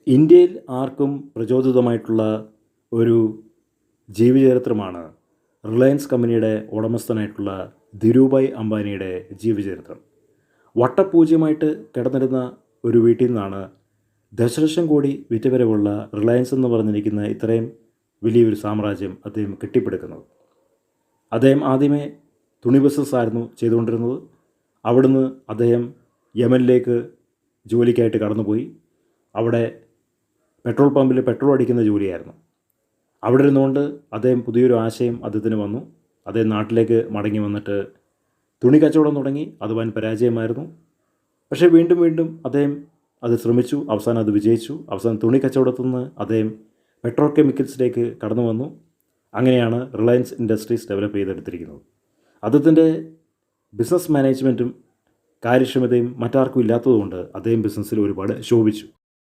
ഇന്ത്യയിൽ ആർക്കും പ്രചോദിതമായിട്ടുള്ള ഒരു ജീവചരിത്രമാണ് റിലയൻസ് കമ്പനിയുടെ ഉടമസ്ഥനായിട്ടുള്ള ധീരുഭായ് അംബാനിയുടെ ജീവചരിത്രം. വട്ടപൂജ്യമായിട്ട് കിടന്നിരുന്ന ഒരു വീട്ടിൽ നിന്നാണ് ദശലക്ഷം കോടി വിറ്റുവരവുള്ള റിലയൻസ് എന്ന് പറഞ്ഞിരിക്കുന്ന ഇത്രയും വലിയൊരു സാമ്രാജ്യം അദ്ദേഹം കെട്ടിപ്പടുക്കുന്നത്. അദ്ദേഹം ആദ്യമേ തുണി ബിസിനസ്സായിരുന്നു ചെയ്തുകൊണ്ടിരുന്നത്. അവിടുന്ന് അദ്ദേഹം യമനിലേക്ക് ജോലിക്കായിട്ട് കടന്നുപോയി. അവിടെ പെട്രോൾ പമ്പിൽ പെട്രോൾ അടിക്കുന്ന ജോലിയായിരുന്നു. അവിടെ ഇരുന്നുകൊണ്ട് അദ്ദേഹം പുതിയൊരു ആശയം അദ്ദേഹത്തിന് വന്നു. അദ്ദേഹം നാട്ടിലേക്ക് മടങ്ങി വന്നിട്ട് തുണി കച്ചവടം തുടങ്ങി. അത് വൻ പരാജയമായിരുന്നു. പക്ഷേ വീണ്ടും വീണ്ടും അദ്ദേഹം അത് ശ്രമിച്ചു. അവസാനം അത് വിജയിച്ചു. അവസാനം തുണി കച്ചവടത്തിൽ നിന്ന് അദ്ദേഹം പെട്രോ കെമിക്കൽസിലേക്ക് കടന്നു വന്നു. അങ്ങനെയാണ് റിലയൻസ് ഇൻഡസ്ട്രീസ് ഡെവലപ്പ് ചെയ്തെടുത്തിരിക്കുന്നത്. അദ്ദേഹത്തിൻ്റെ ബിസിനസ് മാനേജ്മെൻറ്റും കാര്യക്ഷമതയും മറ്റാർക്കും ഇല്ലാത്തതുകൊണ്ട് അദ്ദേഹം ബിസിനസ്സിൽ ഒരുപാട് ശോഭിച്ചു.